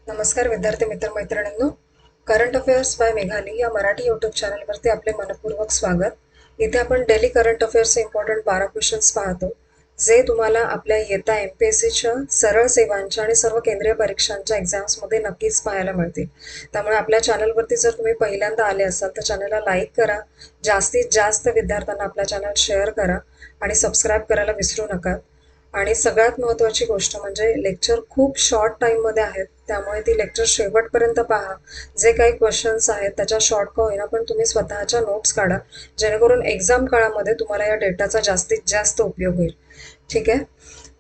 नमस्कार विद्यार्थी मित्र मैत्रिणींनो. करंट अफेअर्स बाय मेघाली या मराठी यूट्यूब चॅनलवरती आपले मनपूर्वक स्वागत. इथे आपण डेली करंट अफेअर्सचे इम्पॉर्टंट 12 क्वेश्चन्स पाहतो, जे तुम्हाला आपल्या येत्या MPSCच्या सरळ सेवांच्या आणि सर्व केंद्रीय परीक्षांच्या एक्झाम्समध्ये नक्कीच पाहायला मिळतील. त्यामुळे आपल्या चॅनलवरती जर तुम्ही पहिल्यांदा आले असाल तर चॅनलला लाईक करा, जास्तीत जास्त विद्यार्थ्यांना आपला चॅनल शेअर करा आणि सबस्क्राईब करायला विसरू नका. आणि सगळ्यात महत्त्वाची गोष्ट म्हणजे लेक्चर खूप शॉर्ट टाईममध्ये आहेत, त्यामुळे ती लेक्चर शेवटपर्यंत पहा. जे काही क्वेश्चन्स आहेत त्याच्या शॉर्ट का होईना पण तुम्ही स्वतःच्या नोट्स काढा, जेणेकरून एक्झाम काळामध्ये तुम्हाला या डेटाचा जास्तीत जास्त उपयोग होईल. ठीक आहे,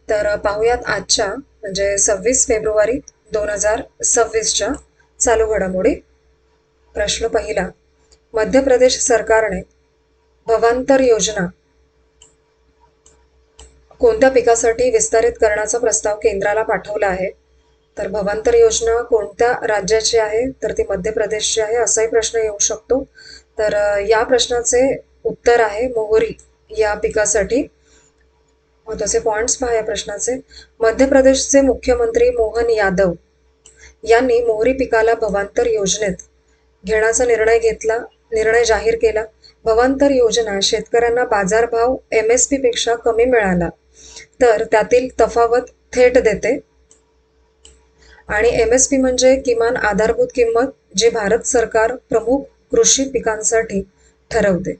तर पाहूयात आजच्या म्हणजे 26 फेब्रुवारी 2026च्या चालू घडामोडी. प्रश्न पहिला, मध्य प्रदेश सरकारने भवांतर योजना कोणत्या पिकासाठी विस्तारित करण्याचा प्रस्ताव केंद्राला पाठवला आहे? तर भवांतर योजना कोणत्या राज्याची आहे? तर ती मध्य प्रदेशची आहे. असाही प्रश्न येऊ शकतो. तर या प्रश्नाचे उत्तर आहे मोहरी या पिकासाठी. महत्त्वाचे पॉइंट्स पहा या प्रश्नाचे. मध्य प्रदेशचे मुख्यमंत्री मोहन यादव यांनी मोहरी पिकाला भवांतर योजनेत घेण्याचा निर्णय जाहीर केला. भवांतर योजना शेतकऱ्यांना बाजारभाव MSP पेक्षा कमी मिळाला तर त्यातील तफावत थेट देते. आणि MSP म्हणजे किमान आधारभूत किंमत, जी भारत सरकार प्रमुख कृषी पिकांसाठी ठरवते.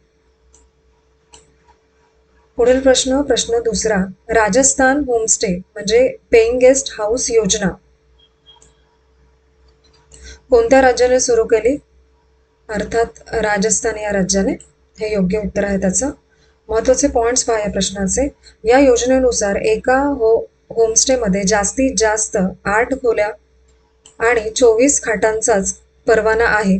पुढील प्रश्न दुसरा, राजस्थान होमस्टे म्हणजे पेइंग गेस्ट हाऊस योजना कोणत्या राज्याने सुरू केली? अर्थात राजस्थान या राज्याने. हे योग्य उत्तर आहे त्याचं. महत्त्वाचे पॉइंट्स पहा या प्रश्नाचे. या योजनेनुसार एका होमस्टेमध्ये जास्तीत जास्त 8 खोल्या आणि 24 खाटांचाच परवाना आहे.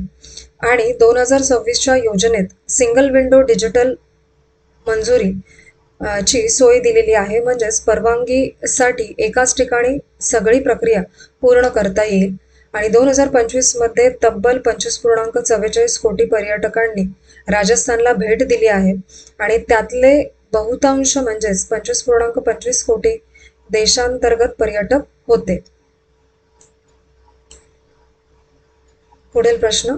आणि 2026च्या योजनेत सिंगल विंडो डिजिटल मंजुरी ची सोय दिलेली आहे. म्हणजेच परवानगीसाठी एकाच ठिकाणी सगळी प्रक्रिया पूर्ण करता येईल. आणि 2025मध्ये तब्बल 25.44 कोटी पर्यटकांनी राजस्थानला भेट दिली आहे. आणि त्यातले बहुतांश म्हणजेच 25.25 कोटी देशांतर्गत पर्यटक होते. पुढील प्रश्न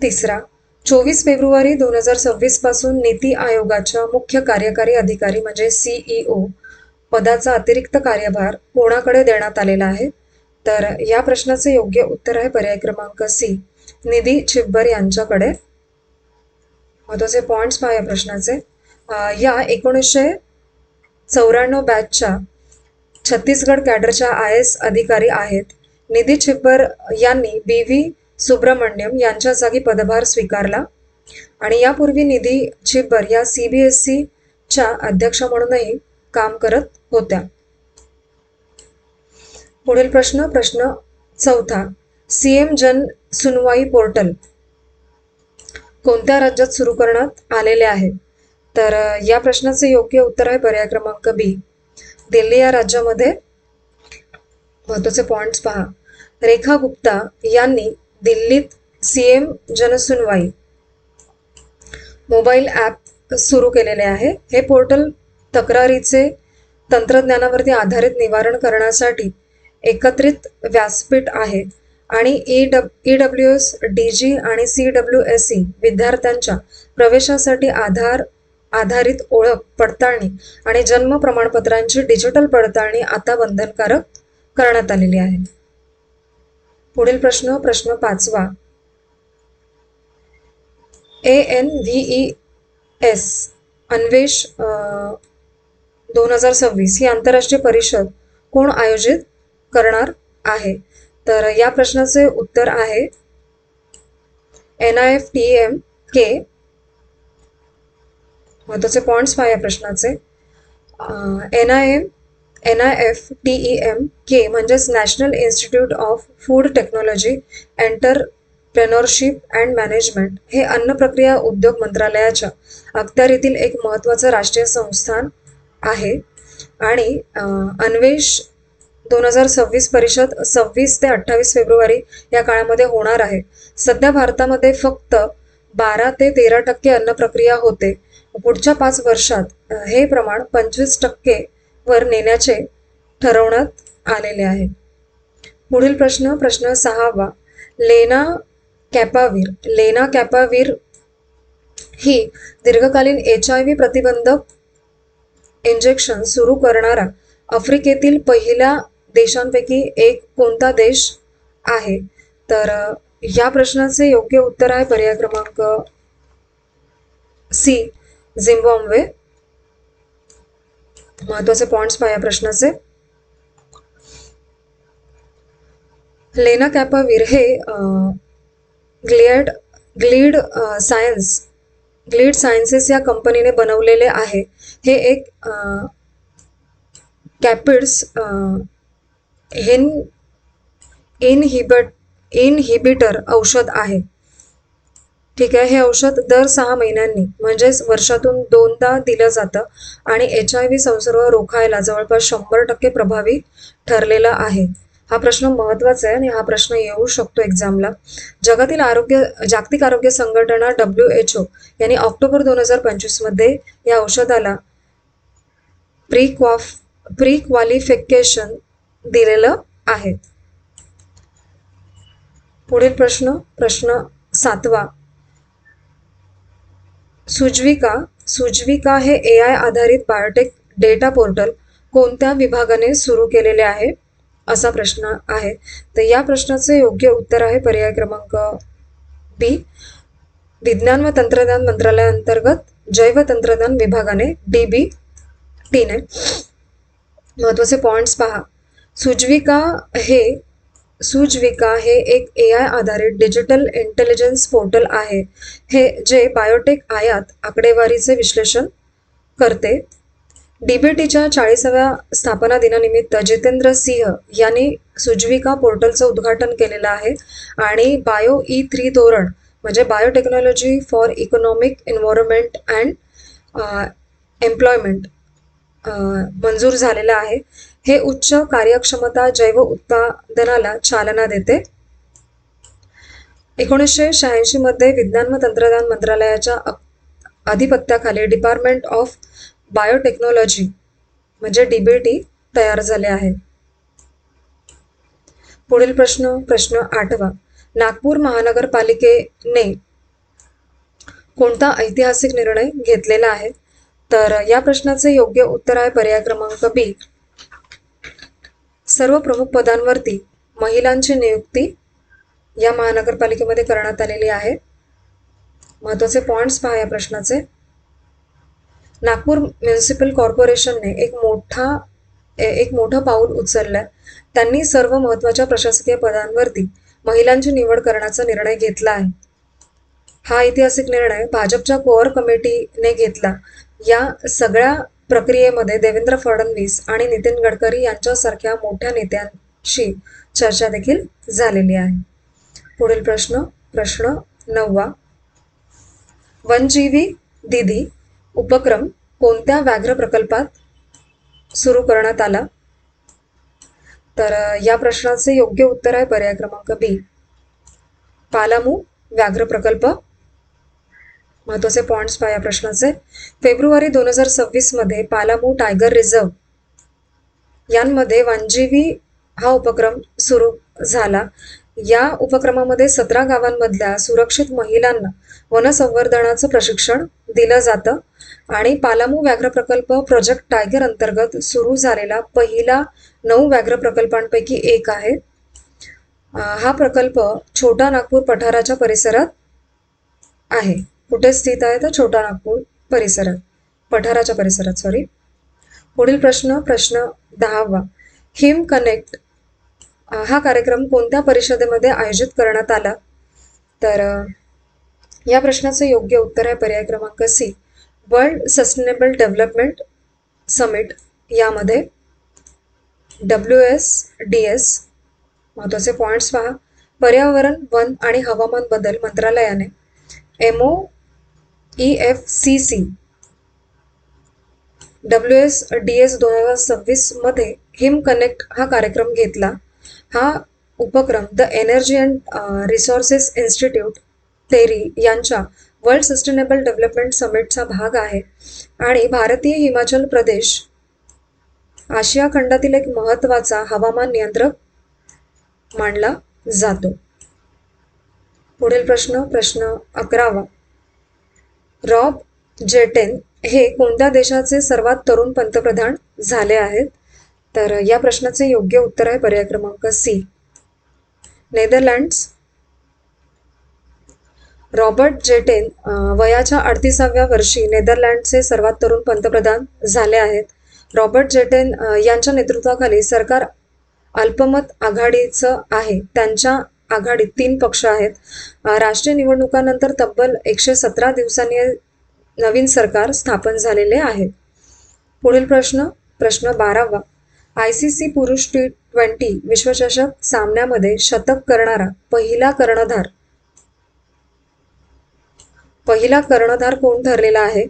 तिसरा, 24 फेब्रुवारी 2026 पासून नीती आयोगाच्या मुख्य कार्यकारी अधिकारी म्हणजे CEO पदाचा अतिरिक्त कार्यभार कोणाकडे देण्यात आलेला आहे? तर या प्रश्नाचे योग्य उत्तर आहे पर्याय क्रमांक C, निधी छिब्बर यांच्याकडे. महत्त्वाचे पॉइंट्स पहा या प्रश्नाचे. या 1994 बॅचच्या छत्तीसगड कॅडरच्या IAS अधिकारी आहेत. निधी छिब्बर यांनी BV सुब्रमण्यम यांच्या जागी पदभार स्वीकारला. आणि यापूर्वी निधी छिब्बर या CBSEच्या अध्यक्ष म्हणूनही काम करत होत्या. पुढील प्रश्न चौथा, CM जन सुनवाई पोर्टल कोणत्या राज्यात सुरू करण्यात आलेले आहे? तर या प्रश्नाचे योग्य उत्तर आहे पर्याय क्रमांक B, दिल्ली या राज्यामध्ये. महत्त्वाचे पॉइंट्स पहा. रेखा गुप्ता यांनी दिल्लीत CM जनसुनवाई मोबाईल ॲप सुरू केलेले आहे. हे पोर्टल तक्रारीचे तंत्रज्ञानावरती आधारित निवारण करण्यासाठी एकत्रित व्यासपीठ आहे. आणि EWS, DG आणि CWSE विद्यार्थ्यांच्या प्रवेशासाठी आधारित ओळख पडताळणी आणि जन्म प्रमाणपत्रांची डिजिटल पडताळणी आता बंधनकारक करण्यात आलेली आहे. पुढील प्रश्न पाचवा, ANVES अन्वेष 2026 ही आंतरराष्ट्रीय परिषद कोण आयोजित करणार आहे? तर या प्रश्नाचे उत्तर आहे NIFTMK. महत्त्वाचे पॉइंट्स पहा या प्रश्नाचे. NIFTEMK म्हणजेच national institute of food technology entrepreneurship and management हे अन्न प्रक्रिया उद्योग मंत्रालयाच्या अखत्यारीतील एक महत्त्वाचं राष्ट्रीय संस्थान आहे. आणि अन्वेष 2026 परिषद 26 ते 28 फेब्रुवारी या काळामध्ये होणार आहे. सध्या भारतामध्ये फक्त 12 ते 13% अन्न प्रक्रिया होते. पुढच्या 5 वर्षात हे प्रमाण 25% वर नेण्याचे ठरवण्यात आलेले आहे. पुढील प्रश्न 6वा. लेना कॅपावीर ही दीर्घकालीन HIV प्रतिबंधक इंजेक्शन सुरू करणारा आफ्रिकेतील पहिल्या देशांपैकी एक कोणता देश आहे? तर या प्रश्नाचे योग्य उत्तर आहे पर्याय क्रमांक सी, झिम्बाब्वे. महत्वाचे पॉइंट्स पहा या प्रश्नाचे. लेना कॅपावीर हे ग्लीड सायन्सेस या कंपनीने बनवलेले आहे. हे एक कॅपिड्स इनहिबिटर औषध आहे. ठीक आहे. हे औषध दर 6 महिन्यांनी म्हणजेच वर्षातून 2दा दिलं जातं आणि HIV संसर्ग रोखायला जवळपास 100% प्रभावी ठरलेला आहे. हा प्रश्न महत्वाचा आहे आणि हा प्रश्न येऊ शकतो एक्झामला. जागतिक आरोग्य संघटना WHO यांनी ऑक्टोबर 2025 मध्ये या औषधाला प्री क्वालिफिकेशन दिलेलं आहे. पुढील प्रश्न 7वा. सुजविका हे AI आधारित बायोटेक डेटा पोर्टल कोणत्या विभागाने सुरू केलेले आहे? असा प्रश्न आहे. तर या प्रश्नाचे योग्य उत्तर आहे पर्याय क्रमांक बी, विज्ञान व तंत्रज्ञान मंत्रालयाअंतर्गत जैव तंत्रज्ञान विभागाने DBTने. महत्वाचे पॉइंट्स पहा. सुजविका हे एक AI आधारित डिजिटल इंटेलिजन्स पोर्टल आहे. हे जे बायोटेक आयात आकडेवारीचे विश्लेषण करते. DBTच्या 40व्या स्थापना दिनानिमित्त जितेंद्र सिंह यांनी सुजविका पोर्टलचं उद्घाटन केलेलं आहे आणि BioE3 धोरण म्हणजे biotechnology for economic environment and employment मंजूर झालेलं आहे. हे उच्च कार्यक्षमता जैव उत्पादनाला चालना देते. 1986 मध्ये विज्ञान व तंत्रज्ञान मंत्रालयाच्या अधिपत्याखाली डिपार्टमेंट ऑफ बायोटेक्नॉलॉजी म्हणजे DBT तयार झाले आहे. पुढील प्रश्न 8वा. नागपूर महानगरपालिकेने कोणता ऐतिहासिक निर्णय घेतलेला आहे? तर या प्रश्नाचे योग्य उत्तर आहे पर्याय क्रमांक बी, सर्व प्रमुख पदांवरती महिलांची नियुक्ती या महानगरपालिकेमध्ये करण्यात आलेली आहे. महत्वाचे पॉइंट्स पहा या प्रश्नाचे. नागपूर म्युनिसिपल कॉर्पोरेशनने एक मोठं पाऊल उचललंय. त्यांनी सर्व महत्त्वाच्या प्रशासकीय पदांवरती महिलांची निवड करण्याचा निर्णय घेतला आहे. हा ऐतिहासिक निर्णय भाजपच्या कोअर कमिटीने घेतला. या सगळ्या प्रक्रियेमध्ये देवेंद्र फडणवीस आणि नितीन गडकरी यांच्यासारख्या मोठ्या नेत्यांशी चर्चा देखील झालेली आहे. पुढील प्रश्न 9वा. वनजीवी दीदी उपक्रम कोणत्या व्याघ्र प्रकल्पात सुरू करण्यात आला? तर या प्रश्नाचे योग्य उत्तर आहे पर्याय क्रमांक बी, पालामू व्याघ्र प्रकल्प. महत्वाचे पॉइंट्स पहा या प्रश्नाचे. फेब्रुवारी 2026 मध्ये पालामू टायगर रिझर्व यांमध्ये वनजीवी हा उपक्रम सुरू झाला. या उपक्रमामध्ये 17 गावांमधल्या सुरक्षित महिलांना वनसंवर्धनाचं प्रशिक्षण दिलं जातं आणि पालामू व्याघ्र प्रकल्प प्रोजेक्ट टायगर अंतर्गत सुरू झालेला पहिला 9 व्याघ्र प्रकल्पांपैकी एक आहे. हा प्रकल्प छोटा नागपूर पठाराच्या परिसरात आहे. कुठे स्थित आहे तर छोटा नागपूर पठाराच्या परिसरात. पुढील प्रश्न 10वा. हिम कनेक्ट हा कार्यक्रम कोणत्या परिषदेमध्ये आयोजित करण्यात आला? तर या प्रश्नाचं योग्य उत्तर आहे पर्याय क्रमांक C, world sustainable development summit यामध्ये WSDS. महत्वाचे पॉइंट्स पहा. पर्यावरण, वन आणि हवामान बदल मंत्रालयाने MOEFCC WSDS 2026 मध्ये हिम कनेक्ट हा कार्यक्रम घेतला. हा उपक्रम the energy and resources institute TERI यांच्या वर्ल्ड सस्टेनेबल डेव्हलपमेंट समिटचा भाग आहे आणि भारतीय हिमाचल प्रदेश आशिया खंडातील एक महत्त्वाचा हवामान नियंत्रक मानला जातो. पुढील प्रश्न 11वा. रॉब जेटेन हे कोणत्या देशाचे सर्वात तरुण पंतप्रधान झाले आहेत? तर या प्रश्नाचे योग्य उत्तर आहे पर्याय क्रमांक सी, नेदरलँड्स. रॉबर्ट जेटेन वयाच्या 38व्या वर्षी नेदरलँडचे सर्वात तरुण पंतप्रधान झाले आहेत. रॉबर्ट जेटेन यांच्या नेतृत्वाखाली सरकार अल्पमत आघाडीचं आहे. त्यांच्या आघाडीत 3 पक्ष आहेत. राष्ट्रीय निवडणुकांनंतर तब्बल 117 दिवसांनी नवीन सरकार स्थापन झालेले आहे. पुढील प्रश्न 12वा. ICC पुरुष T20 विश्वचषक सामन्यामध्ये शतक करणारा पहिला कर्णधार कोण ठरलेला आहे?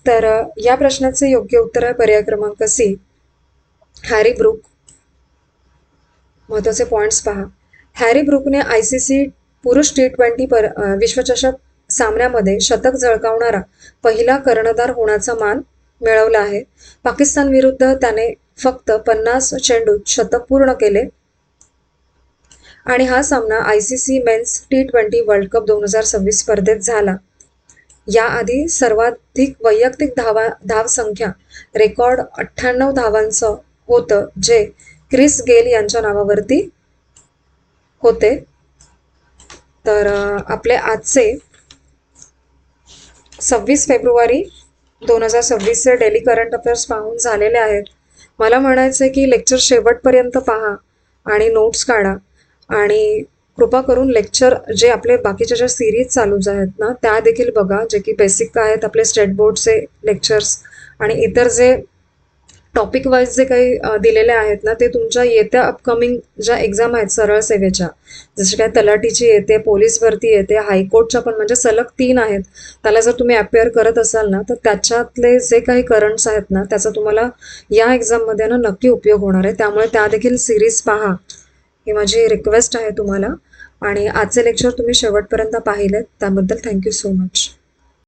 तर या प्रश्नाचे योग्य उत्तर आहे पर्याय क्रमांक सी, हॅरी ब्रूक. महत्त्वाचे पॉइंट्स पहा. हॅरी ब्रूकने ICC पुरुष T20 विश्वचषक सामन्यामध्ये शतक झळकावणारा पहिला कर्णधार होण्याचा मान मिळवला आहे. पाकिस्तान विरुद्ध त्याने फक्त 50 चेंडूत शतक पूर्ण केले आणि हा सामना ICC men's T20 world cup 2026 स्पर्धेत झाला. याआधी सर्वाधिक वैयक्तिक धावसंख्या रेकॉर्ड 98 धावांचं होतं, जे क्रिस गेल यांच्या नावावरती होते. तर आपले आजचे 26 फेब्रुवारी 2026चे डेली करंट अफेअर्स पाहून झालेले आहेत. मला म्हणायचं आहे की लेक्चर शेवटपर्यंत पहा आणि नोट्स काढा आणि कृपा करून लेक्चर जे आपले बाकीच्या ज्या सिरीज चालू आहेत ना त्या देखील बघा, जे की बेसिक आहेत आपले स्टेट बोर्डचे लेक्चर्स आणि इतर जे टॉपिक वाईज जे काही दिलेले आहेत ना ते तुमच्या येत्या अपकमिंग ज्या एक्झाम आहेत सरळ सेवेच्या, जसे काय तलाठीची येते, पोलीस भरती येते, हायकोर्टच्या पण म्हणजे सलग 3 आहेत, त्याला जर तुम्ही अपेअर करत असाल ना तर त्याच्यातले जे काही करंट्स आहेत ना त्याचा तुम्हाला या एक्झाममध्ये ना नक्की उपयोग होणार आहे. त्यामुळे त्या देखील सिरीज पहा, ही माझी रिक्वेस्ट आहे तुम्हाला. आणि आजचे लेक्चर तुम्ही शेवटपर्यंत पाहिलेत त्याबद्दल थँक्यू सो मच.